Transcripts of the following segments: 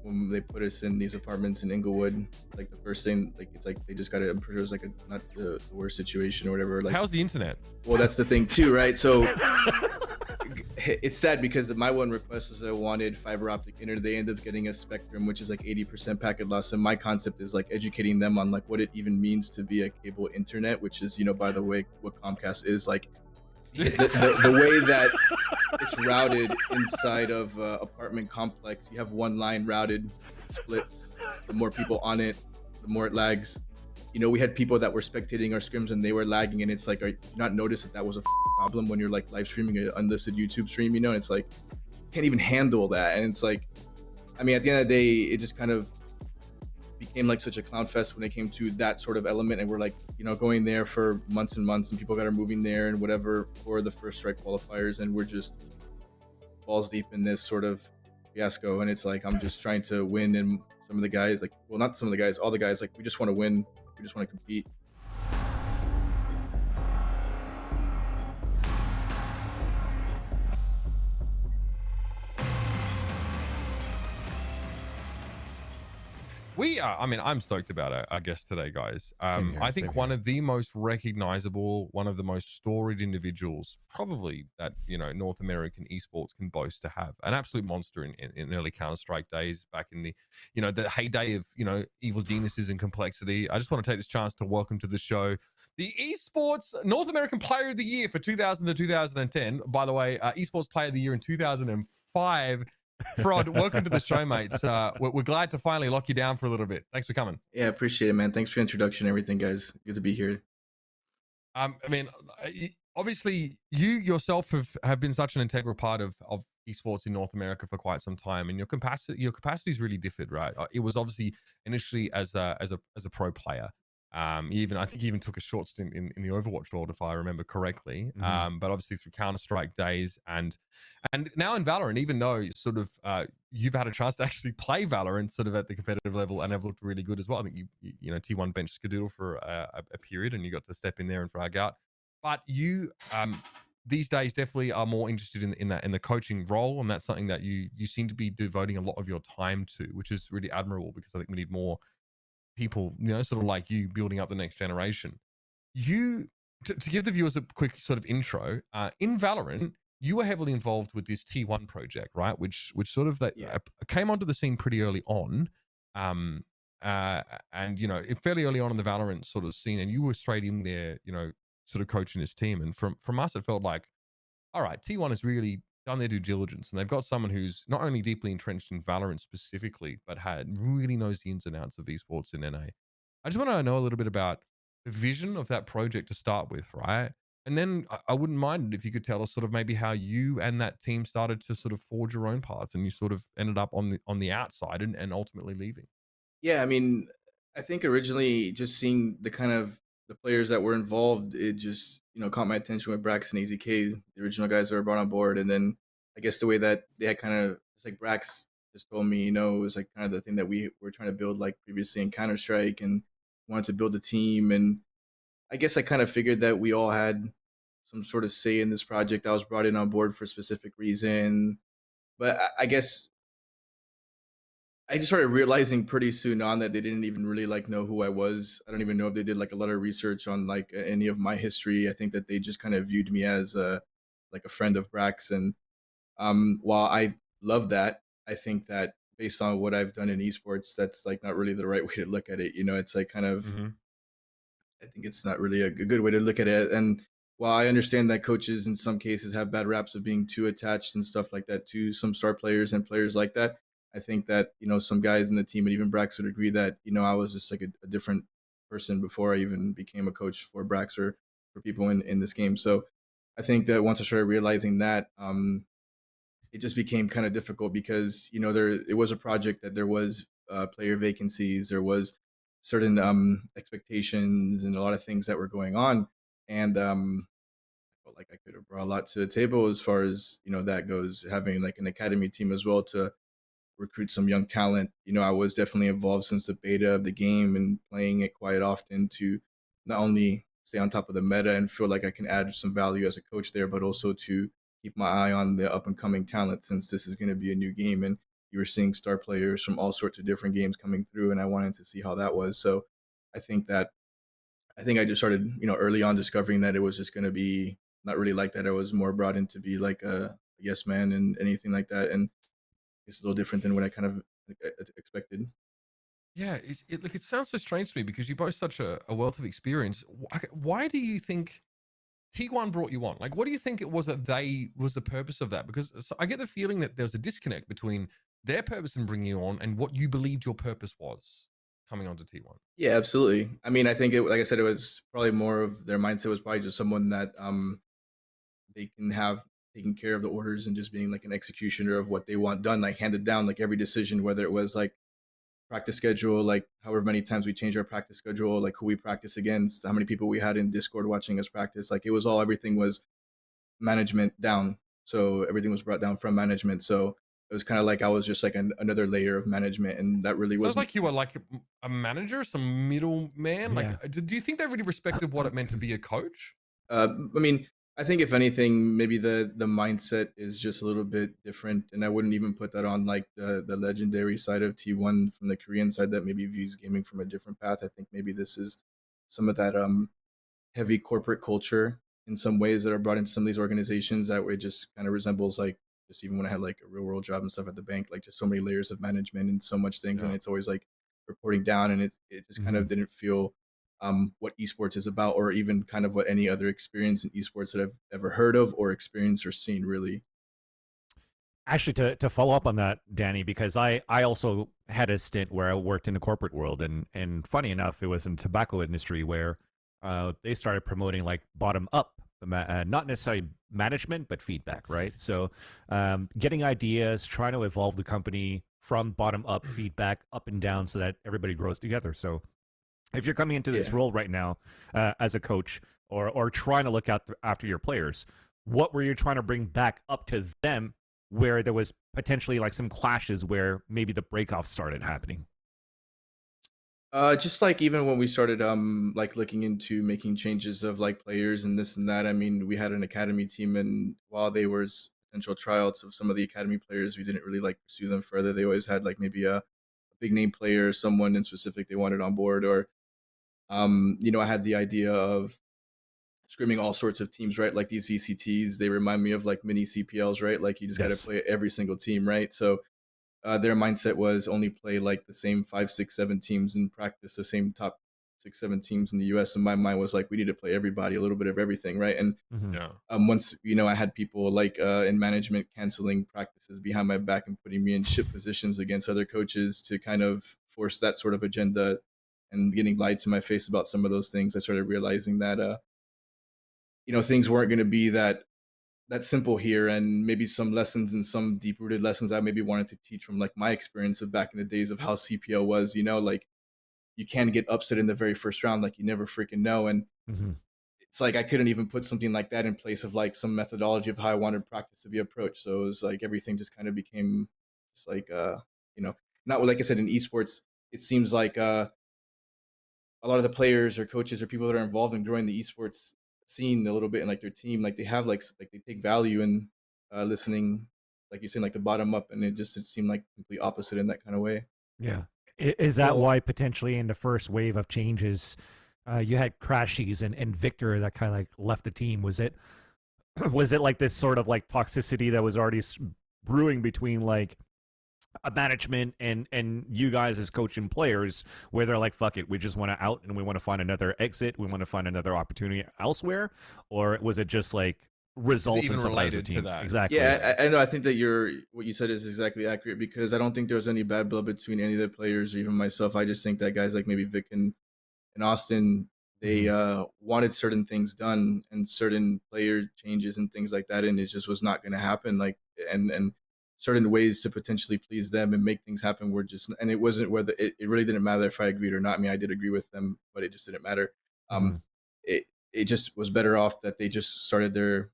when they put us in these apartments in Inglewood, like the first thing, like it's like they just got it. I'm pretty sure it was like not the worst situation or whatever. Like, how's the internet? well, that's the thing too, right? So it's sad because my one request was I wanted fiber optic internet. They ended up getting a Spectrum, which is like 80% packet loss. And my concept is like educating them on like what it even means to be a cable internet, which is, by the way, what Comcast is like. The way that it's routed inside of apartment complex, you have one line routed, it splits. The more people on it, the more it lags. We had people that were spectating our scrims and they were lagging, and it's like, are you not notice that was a problem when you're like live streaming an unlisted YouTube stream? And it's like, can't even handle that. And it's like, I mean, at the end of the day, it just kind of became like such a clown fest when it came to that sort of element. And we're like, going there for months and months, and people got are moving there and whatever for the first strike qualifiers, and we're just balls deep in this sort of fiasco. And it's like, I'm just trying to win, and some of the guys, like, well, not some of the guys, all the guys, like, we just want to win, we just want to compete. I'm stoked about our guest today, guys. Same here, I think same one here. of the most recognizable, one of the most storied individuals, probably that North American esports can boast to have. An absolute monster in early Counter-Strike days, back in the the heyday of evil geniuses and complexity. I just want to take this chance to welcome to the show the esports North American Player of the Year for 2000 to 2010. By the way, esports Player of the Year in 2005. fRoD, welcome to the show, mates. We're glad to finally lock you down for a little bit. Thanks for coming. Yeah, appreciate it, man. Thanks for the introduction and everything, guys. Good to be here. Obviously, you yourself have been such an integral part of esports in North America for quite some time, and your capacity's really differed, right? It was obviously initially as a pro player. I think you even took a short stint in the Overwatch world, if I remember correctly. Mhm. But obviously through Counter-Strike days and now in Valorant, even though sort of you've had a chance to actually play Valorant sort of at the competitive level and have looked really good as well. I think you T1 bench Skadoodle for a period, and you got to step in there and frag out. But you these days definitely are more interested in the coaching role, and that's something that you seem to be devoting a lot of your time to, which is really admirable, because I think we need more people, sort of like you, building up the next generation. To give the viewers a quick sort of intro, in Valorant, you were heavily involved with this T1 project, right? Which sort of came onto the scene pretty early on, and fairly early on in the Valorant sort of scene, and you were straight in there, sort of coaching this team. And from us, it felt like, all right, T1 has really done their due diligence, and they've got someone who's not only deeply entrenched in Valorant specifically, but really knows the ins and outs of esports in NA. I just want to know a little bit about the vision of that project to start with, right? And then I wouldn't mind it if you could tell us sort of maybe how you and that team started to sort of forge your own paths, and you sort of ended up on the outside and ultimately leaving. Yeah, I mean, I think originally just seeing the kind of the players that were involved, it just caught my attention with Brax and AZK, the original guys that were brought on board. And then I guess the way that they had kind of, it's like Brax just told me, it was like kind of the thing that we were trying to build like previously in Counter-Strike, and wanted to build a team. And I guess I kind of figured that we all had some sort of say in this project. I was brought in on board for a specific reason, but I guess I just started realizing pretty soon on that they didn't even really like know who I was. I don't even know if they did like a lot of research on like any of my history. I think that they just kind of viewed me as like a friend of Brax. And while I love that, I think that based on what I've done in esports, that's like not really the right way to look at it. It's like kind of, I think it's not really a good way to look at it. And while I understand that coaches in some cases have bad raps of being too attached and stuff like that to some star players and players like that, I think that, some guys in the team and even Brax would agree that, I was just like a different person before I even became a coach for Brax or for people in this game. So I think that once I started realizing that, it just became kind of difficult because, it was a project that there was player vacancies, there was certain expectations and a lot of things that were going on. And I felt like I could have brought a lot to the table as far as, that goes, having like an academy team as well to recruit some young talent. I was definitely involved since the beta of the game and playing it quite often to not only stay on top of the meta and feel like I can add some value as a coach there, but also to keep my eye on the up and coming talent, since this is going to be a new game. And you were seeing star players from all sorts of different games coming through, and I wanted to see how that was. So I think that I think I just started, early on discovering that it was just going to be not really like that. I was more brought in to be like a yes man and anything like that, and it's a little different than what I kind of expected. Yeah, like it sounds so strange to me because you both such a wealth of experience. Why do you think T1 brought you on? Like, what do you think it was that they was the purpose of that? Because I get the feeling that there was a disconnect between their purpose in bringing you on and what you believed your purpose was coming onto T1. Yeah, absolutely. I mean, I think like I said, it was probably more of their mindset was probably just someone that they can have taking care of the orders and just being like an executioner of what they want done, like handed down, like every decision, whether it was like practice schedule, like however many times we changed our practice schedule, like who we practice against, how many people we had in Discord watching us practice. Like it was all everything was management down. So everything was brought down from management. So it was kind of like I was just like another layer of management, and that really Sounds wasn't. like you were like a manager, some middleman. Like, Yeah. do you think they really respected what it meant to be a coach? I mean, I think if anything, maybe the mindset is just a little bit different, and I wouldn't even put that on like the legendary side of T1 from the Korean side that maybe views gaming from a different path. I think maybe this is some of that heavy corporate culture in some ways that are brought into some of these organizations that way just kind of resembles like just even when I had like a real world job and stuff at the bank, like just so many layers of management and so much things, and Yeah. it's always like reporting down, and it just kind Mhm. of didn't feel what esports is about, or even kind of what any other experience in esports that I've ever heard of or experienced or seen really. Actually, to follow up on that, Danny, because I also had a stint where I worked in the corporate world, and funny enough, it was in the tobacco industry where they started promoting like bottom up, not necessarily management, but feedback, right? So getting ideas, trying to evolve the company from bottom up feedback, up and down, so that everybody grows together. So if you're coming into this Yeah. role right now as a coach or trying to look out after your players, what were you trying to bring back up to them where there was potentially like some clashes where maybe the breakoffs started happening? Just like even when we started like looking into making changes of like players and this and that. I mean, we had an academy team, and while they were potential tryouts of some of the academy players, we didn't really like pursue them further. They always had like maybe a big name player, someone in specific they wanted on board, or I had the idea of scrimming all sorts of teams, right? Like these VCTs, they remind me of like mini CPLs, right? Like you just got to Yes. play every single team, right? So their mindset was only play like the same 5, 6, 7 teams and practice the same top 6, 7 teams in the US. And my mind was like, we need to play everybody, a little bit of everything, right? And Hmm. Yeah. once I had people like in management canceling practices behind my back and putting me in shit positions against other coaches to kind of force that sort of agenda and getting lied to my face about some of those things, I started realizing that things weren't going to be that simple here, and maybe some lessons and some deep rooted lessons I maybe wanted to teach from like my experience of back in the days of how CPL was, like you can get upset in the very first round, like you never freaking know. And Hmm. it's like I couldn't even put something like that in place of like some methodology of how I wanted practice to be approached. So it was like everything just kind of became just like you know, not like I said in esports, it seems like a lot of the players or coaches or people that are involved in growing the esports scene a little bit and like their team, like they have like they take value in listening, like you're saying, like the bottom up, and it seemed like complete opposite in that kind of way. Yeah. Is that Well, why potentially in the first wave of changes, you had Crashies and Victor that kind of like left the team? Was it was it like this sort of like toxicity that was already brewing between like a management and you guys as coaching players where they're like, fuck it, we just want to out and we want to find another exit, we want to find another opportunity elsewhere? Or was it just like is it results even and stuff as a related to team? that? Exactly. Yeah, I know. I think that what you said is exactly accurate, because I don't think there was any bad blood between any of the players or even myself. I just think that guys like maybe Vic and Austin, they Hmm. wanted certain things done and certain player changes and things like that, and it just was not going to happen. Like and certain ways to potentially please them and make things happen were just, and it wasn't whether it really didn't matter if I agreed or not. I mean, I did agree with them, but it just didn't matter. Hmm. Um, it just was better off that they just started their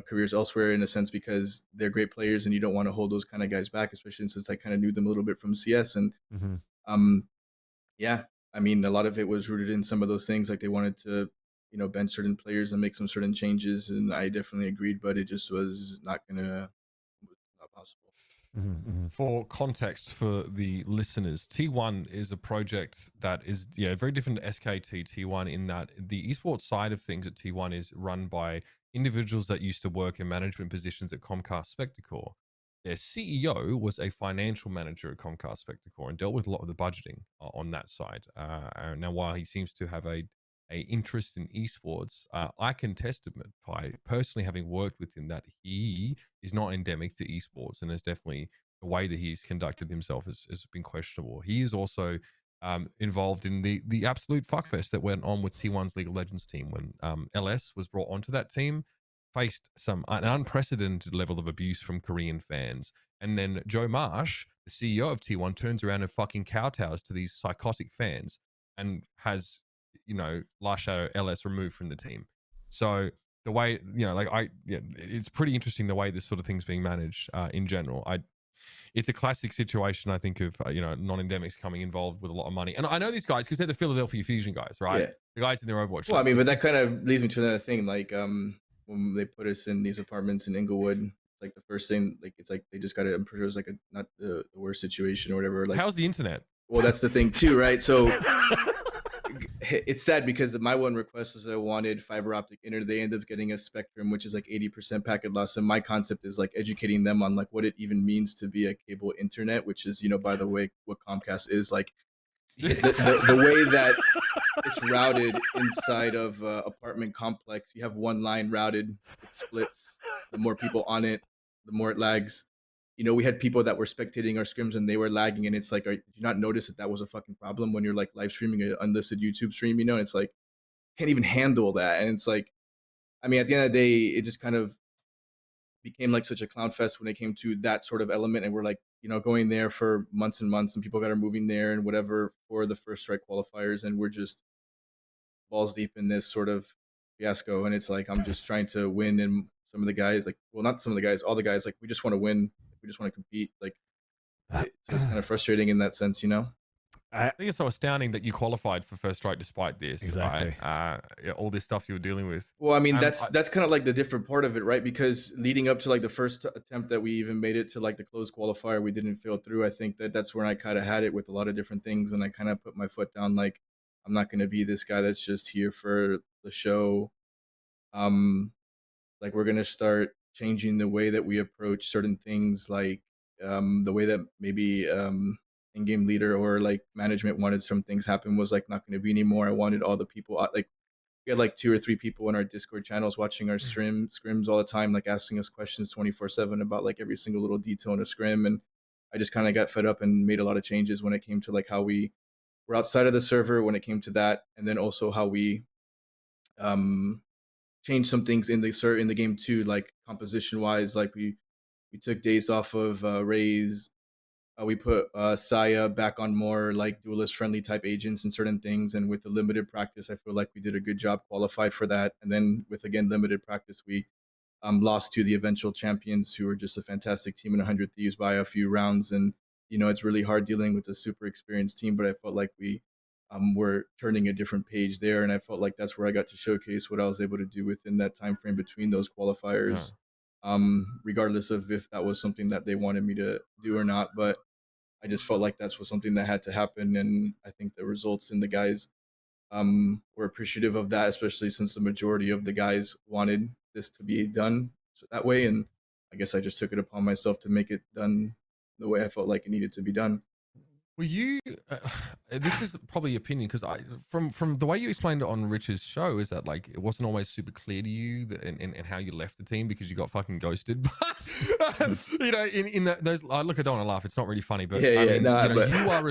careers elsewhere in a sense, because they're great players and you don't want to hold those kind of guys back, especially since I kind of knew them a little bit from CS. And Hmm. um yeah, I mean, a lot of it was rooted in some of those things, like they wanted to bench certain players and make some certain changes, and I definitely agreed, but it just was not possible. For context for the listeners, T1 is a project that is very different to SKT T1 in that the esports side of things at T1 is run by individuals that used to work in management positions at Comcast Spectacor. Their CEO was a financial manager at Comcast Spectacor and dealt with a lot of the budgeting on that side. Now, while he seems to have a interest in esports, I can testify personally, having worked with him, that he is not endemic to esports, and is definitely the way that he's conducted himself has been questionable. He is also involved in the absolute fuckfest that went on with T1's League of Legends team when LS was brought onto that team, faced an unprecedented level of abuse from Korean fans. And then Joe Marsh, the CEO of T1, turns around and fucking kowtows to these psychotic fans and has, Last Shadow LS removed from the team. So the way, it's pretty interesting the way this sort of thing's being managed in general. It's a classic situation, I think, of non-endemics coming involved with a lot of money. And I know these guys because they're the Philadelphia Fusion guys, right? Yeah. The guys in their Overwatch. Well, I mean, but that kind of leads me to another thing. Like, when they put us in these apartments in Inglewood, it's like the first thing, like, it's like they just got to. I'm pretty sure it was like not the worst situation or whatever. Like, how's the internet? Well, that's the thing too, right? So it's sad because my one request was I wanted fiber optic internet. They end up getting a Spectrum, which is like 80% packet loss. And my concept is like educating them on like what it even means to be a cable internet, which is, by the way, what Comcast is. Like the way that it's routed inside of apartment complex, you have one line routed, it splits. The more people on it, the more it lags. We had people that were spectating our scrims and they were lagging, and it's like, did you not notice that was a fucking problem when you're like live streaming an unlisted YouTube stream? And it's like, can't even handle that. And it's like, I mean, at the end of the day, it just kind of became like such a clown fest when it came to that sort of element. And we're like, going there for months and months, and people got are moving there and whatever for the first strike qualifiers, and we're just balls deep in this sort of fiasco. And it's like, I'm just trying to win, and some of the guys, like, well, not some of the guys, all the guys, like, we just want to win. We just want to compete. Like, so it's kind of frustrating in that sense, I think it's so astounding that you qualified for First Strike despite this. Exactly. Right? All this stuff you were dealing with. Well, I mean, that's kind of like the different part of it, right? Because leading up to like the first attempt that we even made it to like the closed qualifier, we didn't fail through. I think that's where I kind of had it with a lot of different things, and I kind of put my foot down. Like, I'm not going to be this guy that's just here for the show. Like, we're going to start changing the way that we approach certain things, like the way that maybe in-game leader or like management wanted some things happen was like not going to be anymore. I wanted all the people, like, we had like 2 or 3 people in our Discord channels watching our scrims all the time, like asking us questions 24/7 about like every single little detail in a scrim. And I just kind of got fed up and made a lot of changes when it came to like how we were outside of the server when it came to that, and then also how we changed some things in the game too, like composition wise. Like we took days off of Raze. We put Saya back on more like duelist friendly type agents and certain things. And with the limited practice, I feel like we did a good job, qualified for that. And then with, again, limited practice, we lost to the eventual champions, who were just a fantastic team in 100 Thieves by a few rounds. And, it's really hard dealing with a super experienced team, but I felt like we were turning a different page there. And I felt like that's where I got to showcase what I was able to do within that time frame between those qualifiers. Yeah. Regardless of if that was something that they wanted me to do or not. But I just felt like that's something that had to happen. And I think the results and the guys were appreciative of that, especially since the majority of the guys wanted this to be done that way. And I guess I just took it upon myself to make it done the way I felt like it needed to be done. Well, this is probably opinion, because from the way you explained it on Rich's show, is that like it wasn't always super clear to you and how you left the team because you got fucking ghosted. In those, I look, I don't want to laugh. It's not really funny, but you are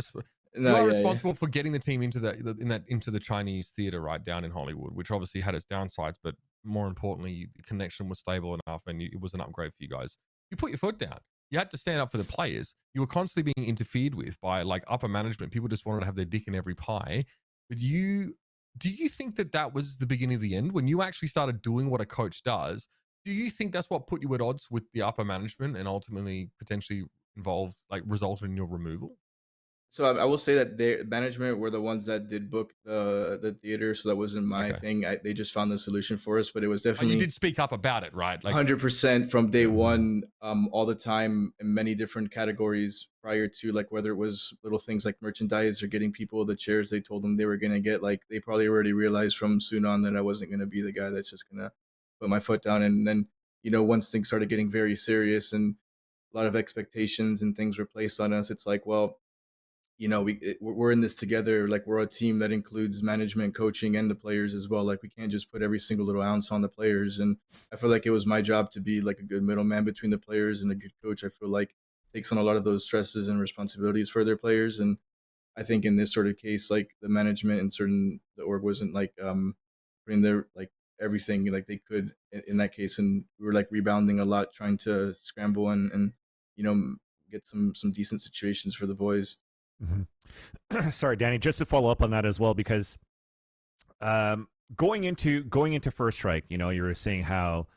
responsible for getting the team into the Chinese theater right down in Hollywood, which obviously had its downsides, but more importantly, the connection was stable enough and it was an upgrade for you guys. You put your foot down. You had to stand up for the players. You were constantly being interfered with by like upper management. People just wanted to have their dick in every pie. But do you think that was the beginning of the end when you actually started doing what a coach does? Do you think that's what put you at odds with the upper management and ultimately potentially resulted in your removal? So I will say that their management were the ones that did book the theater, so that wasn't my Okay. thing. They just found the solution for us, but it was Oh, you definitely did speak up about it, right? Like, 100% from day yeah. one, all the time in many different categories prior to, like, whether it was little things like merchandise or getting people the chairs they told them they were gonna get. Like, they probably already realized from soon on that I wasn't gonna be the guy that's just gonna put my foot down. And then, once things started getting very serious and a lot of expectations and things were placed on us, it's like, well, we're in this together. Like, we're a team that includes management, coaching, and the players as well. Like, we can't just put every single little ounce on the players. And I feel like it was my job to be like a good middleman between the players, and a good coach, I feel like, takes on a lot of those stresses and responsibilities for their players. And I think in this sort of case, like, the management and the org wasn't like putting their like everything like they could in that case, and we were like rebounding a lot, trying to scramble and you know get some decent situations for the boys. Sorry, Danny, just to follow up on that as well, because um, going into First Strike, you were saying how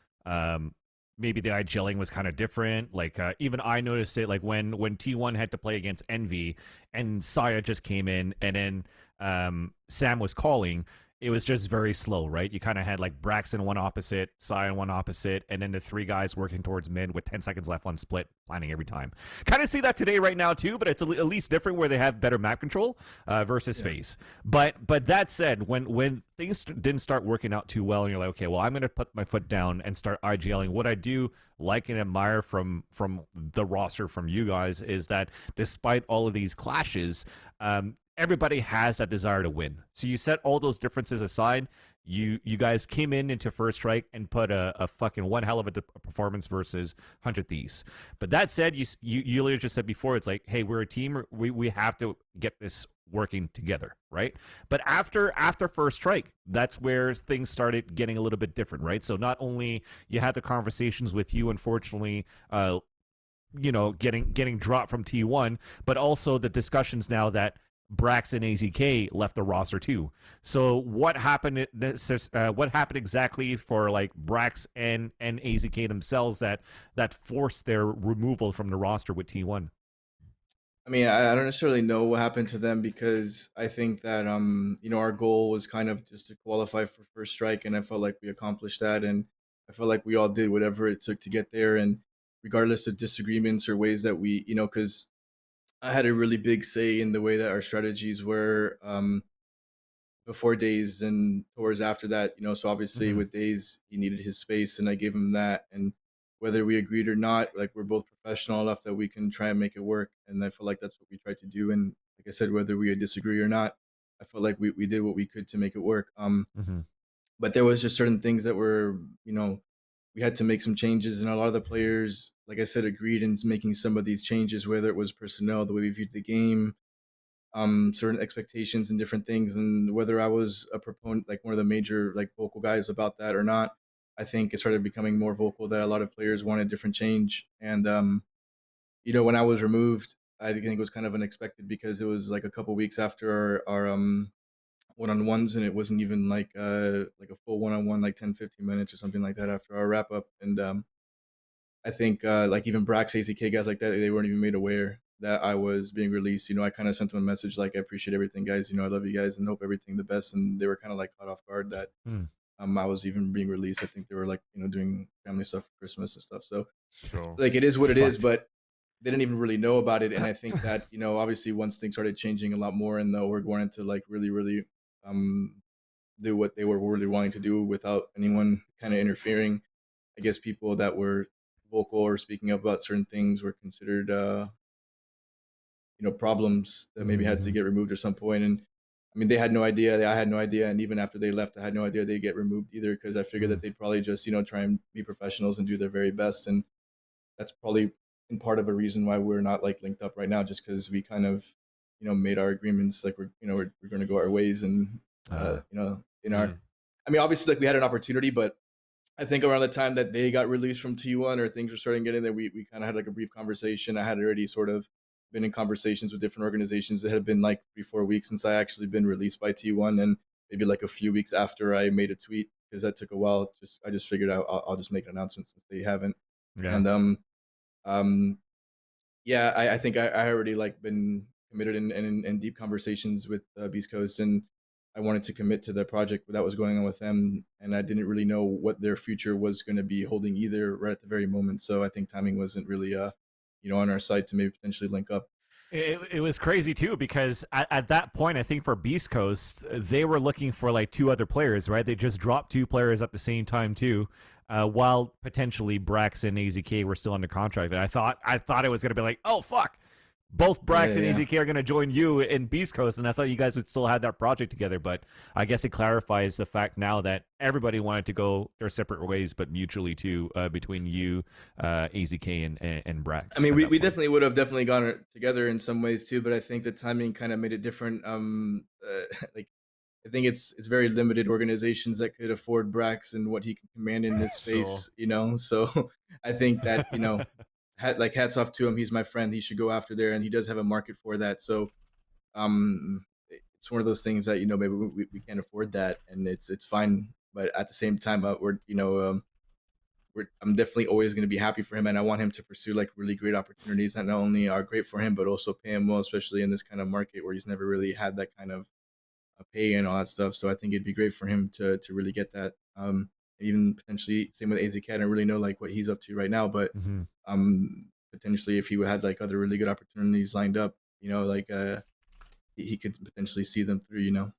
maybe the eye gelling was kind of different. Like even I noticed it, like when T1 had to play against Envy and Saya just came in, and then Sam was calling. It was just very slow, right? You kind of had like Braxton one opposite, Saya one opposite, and then the three guys working towards mid with 10 seconds left on split, planning every time. Kind of see that today right now too, but it's at least different where they have better map control versus FaZe. But that said, when things didn't start working out too well, and you're like, okay, well, I'm gonna put my foot down and start IGLing. What I do like and admire from the roster from you guys is that despite all of these clashes, everybody has that desire to win. So you set all those differences aside. You guys came into First Strike and put a fucking one hell of a performance versus 100 Thieves. But that said, you literally just said before, it's like, hey, we're a team. We have to get this working together, right? But after First Strike, that's where things started getting a little bit different, right? So not only you had the conversations with you, unfortunately, getting dropped from T1, but also the discussions now that Brax and AZK left the roster too. So what happened? What happened exactly for like Brax and AZK themselves that forced their removal from the roster with T1? I mean, I don't necessarily know what happened to them, because I think that our goal was kind of just to qualify for First Strike, and I felt like we accomplished that, and I felt like we all did whatever it took to get there. And regardless of disagreements or ways that we, because I had a really big say in the way that our strategies were before Days and towards after that. So obviously Mhm. with Days, he needed his space, and I gave him that. And whether we agreed or not, like, we're both professional enough that we can try and make it work. And I feel like that's what we tried to do. And like I said, whether we disagree or not, I felt like we did what we could to make it work. Mhm. But there was just certain things that were, we had to make some changes, and a lot of the players, like I said, agreed in making some of these changes, whether it was personnel, the way we viewed the game, certain expectations and different things. And whether I was a proponent, like one of the major like vocal guys about that or not, I think it started becoming more vocal that a lot of players wanted different change. And when I was removed, I think it was kind of unexpected, because it was like a couple weeks after our one-on-ones, and it wasn't even like a full one-on-one, like 10-15 minutes or something like that after our wrap up. And I think like even Brax, ACK, guys like that, they weren't even made aware that I was being released. I kind of sent them a message like, I appreciate everything, guys. I love you guys and hope everything the best. And they were kind of like caught off guard that Mm. I was even being released. I think they were like, doing family stuff for Christmas and stuff. So Sure. like, it is what It's it is, fucked. but they didn't even really know about it. And I think that, obviously once things started changing a lot more, and the org wanted to like really, really do what they were really wanting to do without anyone kind of interfering, I guess people that were vocal or speaking up about certain things were considered, problems that maybe had to Mhm. get removed at some point. And I mean, they had no idea. I had no idea. And even after they left, I had no idea they'd get removed either, because I figured Mm. that they'd probably just, try and be professionals and do their very best. And that's probably in part of a reason why we're not like linked up right now, just because we kind of, made our agreements like we're going to go our ways. And, in our, Mm. I mean, obviously, like, we had an opportunity, but I think around the time that they got released from T1 or things were starting getting there, we kind of had like a brief conversation. I had already sort of been in conversations with different organizations. It had been like 3-4 weeks since I actually been released by T1, and maybe like a few weeks after I made a tweet, because that took a while. I just figured out I'll just make an announcement since they haven't. Yeah. And yeah, I think I already like been committed in deep conversations with BeastCoast, and I wanted to commit to the project that was going on with them, and I didn't really know what their future was going to be holding either right at the very moment. So I think timing wasn't really on our side to maybe potentially link up. It was crazy too because at that point, I think for Beast Coast, they were looking for like two other players, right? They just dropped two players at the same time too, while potentially Brax and AZK were still under contract. And I thought it was gonna be like, oh fuck, both Brax and AZK are gonna join you in Beast Coast, and I thought you guys would still have that project together. But I guess it clarifies the fact now that everybody wanted to go their separate ways, but mutually too, between you, AZK, and Brax. I mean, we definitely would have definitely gone together in some ways too, but I think the timing kind of made it different. Like I think it's very limited organizations that could afford Brax and what he can command in this space, So I think that hats off to him. He's my friend. He should go after there, and he does have a market for that. So it's one of those things that maybe we can't afford that, and it's fine. But at the same time, I'm definitely always going to be happy for him, and I want him to pursue like really great opportunities that not only are great for him, but also pay him well, especially in this kind of market where he's never really had that kind of pay and all that stuff. So I think it'd be great for him to really get that. Even potentially same with AZK. I don't really know like what he's up to right now, but potentially if he had like other really good opportunities lined up, like he could potentially see them through. All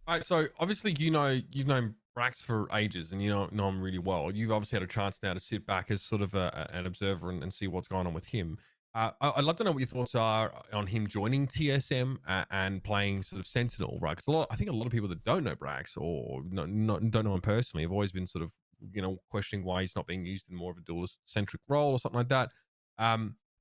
right, so obviously you've known Brax for ages, and you know him really well. You've obviously had a chance now to sit back as sort of an observer and see what's going on with him. I'd love to know what your thoughts are on him joining TSM and playing sort of Sentinel, right? Because I think a lot of people that don't know Brax or don't know him personally have always been sort of questioning why he's not being used in more of a duelist centric role or something like that.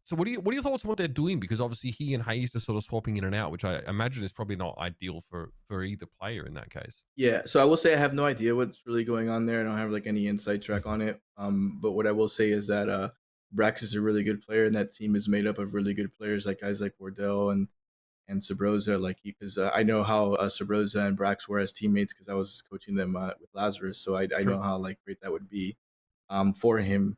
So what are your thoughts on what they're doing? Because obviously he and Hayes are sort of swapping in and out, which I imagine is probably not ideal for either player in that case. Yeah, so I will say I have no idea what's really going on there. I don't have like any inside track on it. But what I will say is that Brax is a really good player, and that team is made up of really good players, like guys like Wardell and Sabrosa. Like because I know how Sabrosa and Brax were as teammates because I was coaching them with Lazarus, so I know how like great that would be for him.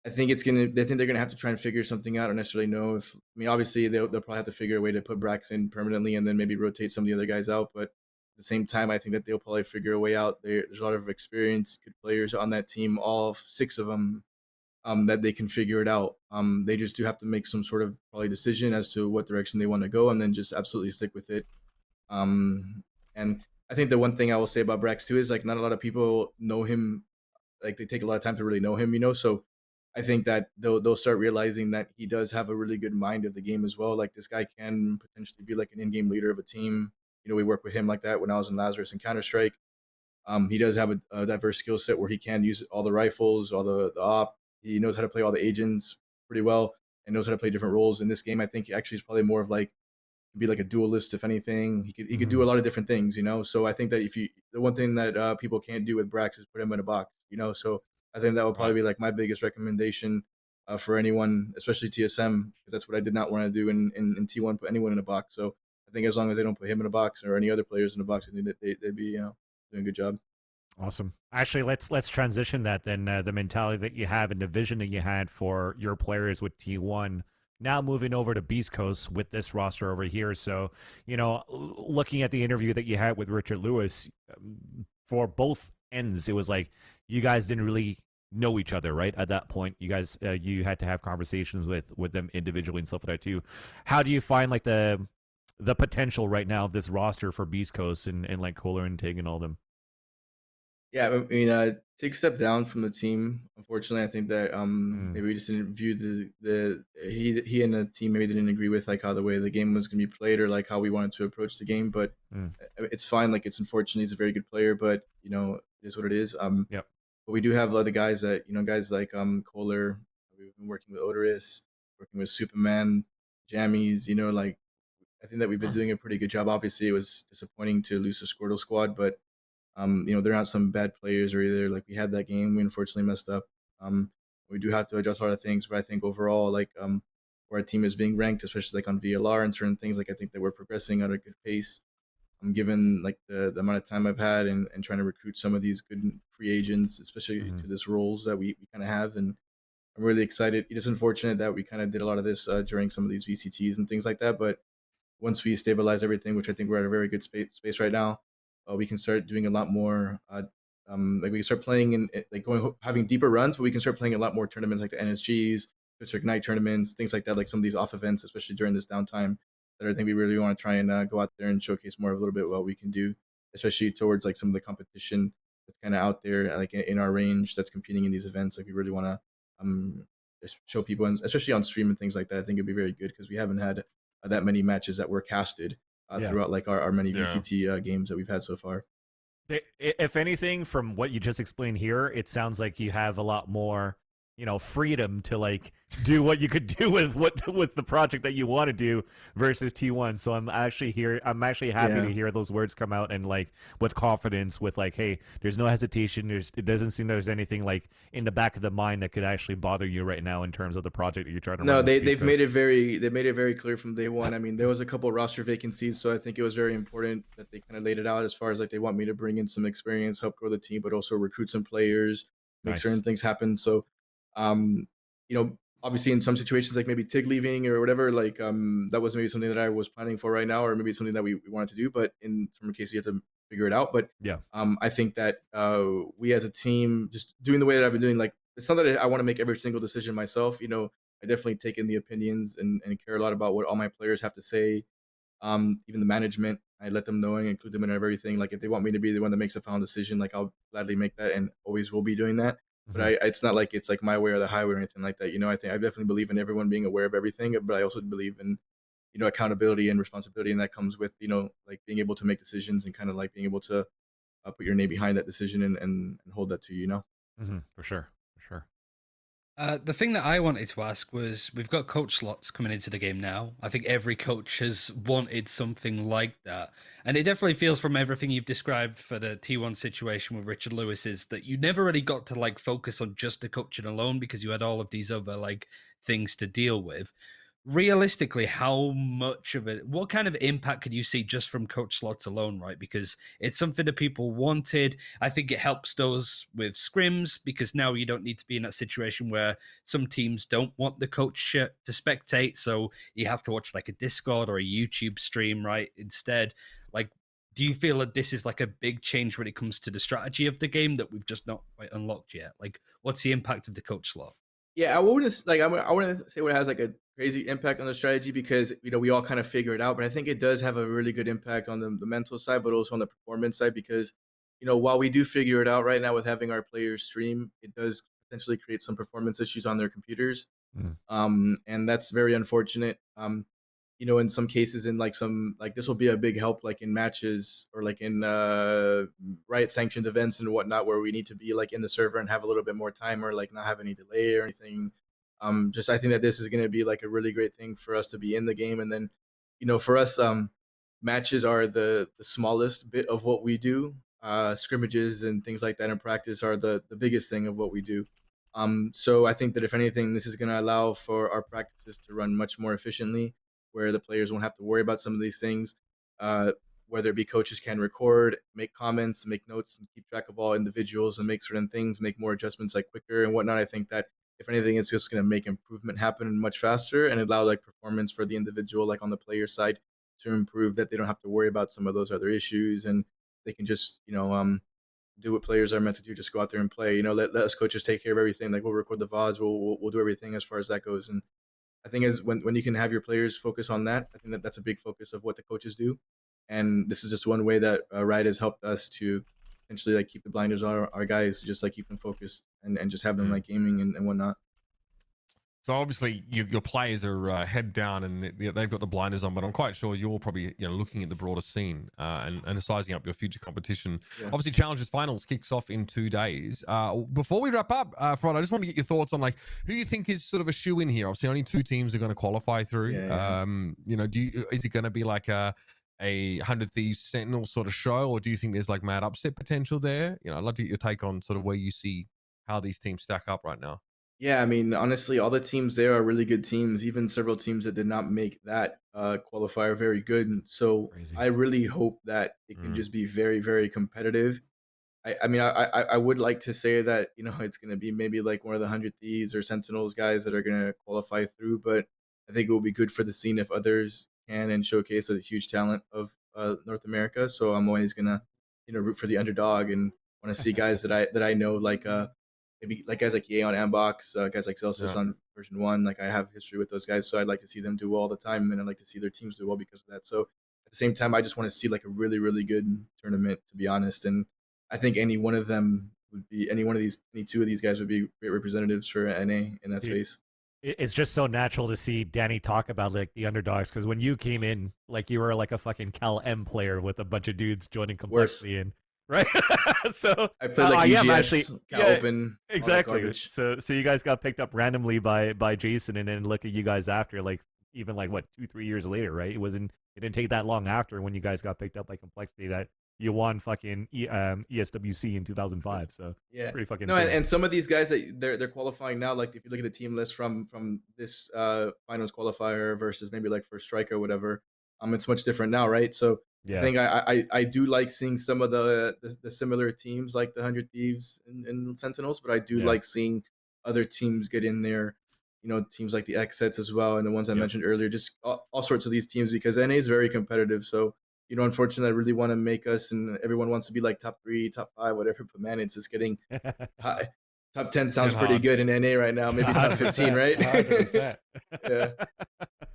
I think they're gonna have to try and figure something out. I don't necessarily know if. I mean, obviously they'll probably have to figure a way to put Brax in permanently and then maybe rotate some of the other guys out. But at the same time, I think that they'll probably figure a way out. There's a lot of experienced, good players on that team, all 6 of them, that they can figure it out. They just do have to make some sort of probably decision as to what direction they want to go, and then just absolutely stick with it. And I think the one thing I will say about Brax too is like not a lot of people know him. Like they take a lot of time to really know him, So I think that they'll start realizing that he does have a really good mind of the game as well. Like this guy can potentially be like an in-game leader of a team. We work with him like that when I was in Lazarus and Counter-Strike. He does have a diverse skill set where he can use all the rifles, all the op. He knows how to play all the agents pretty well and knows how to play different roles. In this game, I think he actually is probably more of like be like a duelist if anything. He could do a lot of different things, So I think that the one thing that people can't do with Brax is put him in a box, So I think that would probably be like my biggest recommendation for anyone, especially TSM, because that's what I did not want to do in T1, put anyone in a box. So I think as long as they don't put him in a box or any other players in a box, I think that they'd be doing a good job. Awesome. Actually, let's transition that then. The mentality that you have and the vision that you had for your players with T1. Now moving over to Beast Coast with this roster over here. So, looking at the interview that you had with Richard Lewis, for both ends, it was like you guys didn't really know each other, right? At that point, you guys you had to have conversations with them individually and stuff like that too. How do you find like the potential right now of this roster for Beast Coast and like Kohler and Tig and all them? Yeah, I mean, take a step down from the team. Unfortunately, I think that maybe we just didn't view he and the team maybe didn't agree with like how the way the game was going to be played or like how we wanted to approach the game. But it's fine. Like it's unfortunate. He's a very good player, but it is what it is. Yep. But we do have other guys that guys like Kohler. We've been working with Odorous, working with Superman, Jammies. Like I think that we've been doing a pretty good job. Obviously, it was disappointing to lose the Squirtle squad, but they're not some bad players or either. Like we had that game, we unfortunately messed up. We do have to adjust a lot of things, but I think overall, like where our team is being ranked, especially like on VLR and certain things, like I think that we're progressing at a good pace. Given like the amount of time I've had and trying to recruit some of these good free agents, especially to this roles that we kind of have, and I'm really excited. It is unfortunate that we kind of did a lot of this during some of these VCTs and things like that, but once we stabilize everything, which I think we're at a very good space right now, we can start doing a lot more. Like we can start playing and like having deeper runs, but we can start playing a lot more tournaments like the NSGs, District Night tournaments, things like that. Like some of these off events, especially during this downtime, that I think we really want to try and go out there and showcase more of a little bit what we can do, especially towards like some of the competition that's kind of out there, like in our range, that's competing in these events. Like we really want to just show people, and especially on stream and things like that. I think it'd be very good because we haven't had that many matches that were casted throughout like our many VCT games that we've had so far. If anything, from what you just explained here, it sounds like you have a lot more, freedom to like do what you could do with the project that you want to do versus T1. So I'm actually happy to hear those words come out and like with confidence, with like, hey, there's no hesitation. It doesn't seem there's anything like in the back of the mind that could actually bother you right now in terms of the project that you're trying to run. No, they've made it very clear from day one. I mean, there was a couple of roster vacancies, so I think it was very important that they kind of laid it out as far as like they want me to bring in some experience, help grow the team, but also recruit some players, make certain things happen. So obviously in some situations like maybe Tig leaving or whatever, like that was maybe something that I was planning for right now, or maybe something that we wanted to do, but in some cases you have to figure it out. But I think that we as a team, just doing the way that I've been doing, like it's not that I want to make every single decision myself. I definitely take in the opinions and care a lot about what all my players have to say. Even the management, I let them know and include them in everything. Like if they want me to be the one that makes a final decision, like I'll gladly make that and always will be doing that. But it's not like it's like my way or the highway or anything like that. I think I definitely believe in everyone being aware of everything, but I also believe in, accountability and responsibility. And that comes with, like being able to make decisions and kind of like being able to put your name behind that decision and hold that to you. For sure. The thing that I wanted to ask was, we've got coach slots coming into the game now. I think every coach has wanted something like that. And it definitely feels from everything you've described for the T1 situation with Richard Lewis is that you never really got to like focus on just the coaching alone because you had all of these other like things to deal with. Realistically, how much of it, what kind of impact could you see just from coach slots alone, right? Because it's something that people wanted. I think it helps those with scrims because now you don't need to be in that situation where some teams don't want the coach to spectate, so you have to watch like a Discord or a YouTube stream, right? Instead, like, do you feel that this is like a big change when it comes to the strategy of the game that we've just not quite unlocked yet? Like, what's the impact of the coach slot? Yeah, I wouldn't say it has like a crazy impact on the strategy because we all kind of figure it out. But I think it does have a really good impact on the mental side, but also on the performance side because while we do figure it out right now with having our players stream, it does potentially create some performance issues on their computers, and that's very unfortunate. In some cases, in like some like this will be a big help like in matches or like in riot sanctioned events and whatnot where we need to be like in the server and have a little bit more time or like not have any delay or anything. Just I think that this is going to be like a really great thing for us to be in the game. And then for us, matches are the smallest bit of what we do. Scrimmages and things like that in practice are the biggest thing of what we do. So I think that if anything, this is going to allow for our practices to run much more efficiently, where the players won't have to worry about some of these things. Whether it be coaches can record, make comments, make notes, and keep track of all individuals and make certain things, make more adjustments like quicker and whatnot. I think that if anything, it's just going to make improvement happen much faster and allow like performance for the individual, like on the player side, to improve. That they don't have to worry about some of those other issues and they can just do what players are meant to do. Just go out there and play. Let us coaches take care of everything. Like we'll record the VODs, we'll do everything as far as that goes. And I think as when you can have your players focus on that, I think that's a big focus of what the coaches do. And this is just one way that Riot has helped us to essentially like keep the blinders on our guys, just like keep them focused and just have them like gaming and whatnot. So obviously your players are head down and they've got the blinders on, but I'm quite sure you're probably looking at the broader scene and sizing up your future competition. Yeah. Obviously, Challenges Finals kicks off in 2 days. Before we wrap up, fRoD, I just want to get your thoughts on like who you think is sort of a shoe in here. Obviously, only 2 teams are going to qualify through. Yeah. Is it going to be like a 100 Thieves Sentinel sort of show, or do you think there's like mad upset potential there? I'd love to get your take on sort of where you see how these teams stack up right now. Yeah, I mean, honestly, all the teams there are really good teams. Even several teams that did not make that qualifier very good. And so I really hope that it can just be very, very competitive. I mean, I would like to say that, you know, it's gonna be maybe like one of the 100 Thieves or Sentinels guys that are gonna qualify through, but I think it will be good for the scene if others can and showcase a huge talent of North America. So I'm always gonna, you know, root for the underdog and want to see guys that I know, like maybe like guys like Ye on Ambox, guys like Celsius Yeah. on version 1. Like I have history with those guys, so I'd like to see them do well all the time, and I'd like to see their teams do well because of that. So at the same time, I just want to see like a really, really good tournament, to be honest. And I think any one of them would be any two of these guys would be great representatives for NA in that Dude, space. it's just so natural to see Danny talk about like the underdogs because when you came in, like you were like a fucking Cal M player with a bunch of dudes joining Complexity and right. So I played like I UGS, am actually Cal Open, all that exactly. garbage. So you guys got picked up randomly by Jason, and then look at you guys after like even like what 2-3 years later, right? It didn't take that long after when you guys got picked up by Complexity that you won fucking ESWC in 2005. So Yeah, pretty fucking no, insane. and some of these guys that they're qualifying now, like if you look at the team list from this finals qualifier versus maybe like First Strike or whatever, it's much different now, right? So yeah. I think I do like seeing some of the similar teams like the 100 Thieves and Sentinels, but I do like seeing other teams get in there. You know, teams like the X sets as well, and the ones I mentioned earlier, just all sorts of these teams because NA is very competitive. So, you know, unfortunately, I really want to make us, and everyone wants to be like top 3, top 5, whatever. But man, it's just getting high. Top 10 sounds pretty good in NA right now. Maybe top 15, right? 100%. Yeah.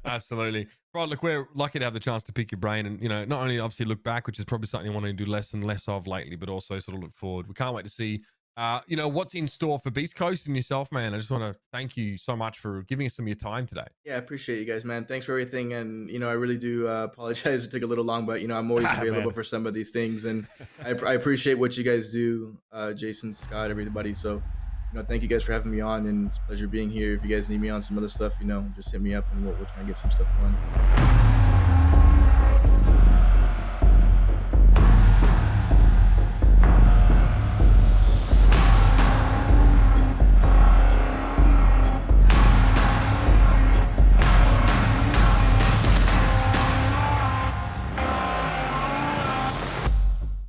Absolutely. Right, look, we're lucky to have the chance to pick your brain and, you know, not only obviously look back, which is probably something you want to do less and less of lately, but also sort of look forward. We can't wait to see, you know, what's in store for BeastCoast and yourself, man. I just want to thank you so much for giving us some of your time today. Yeah, I appreciate you guys, man. Thanks for everything. And, you know, I really do apologize it took a little long, but, you know, I'm always available for some of these things. And I appreciate what you guys do, Jason, Scott, everybody. So, you know, thank you guys for having me on, and it's a pleasure being here. If you guys need me on some other stuff, you know, just hit me up and we'll try and get some stuff going.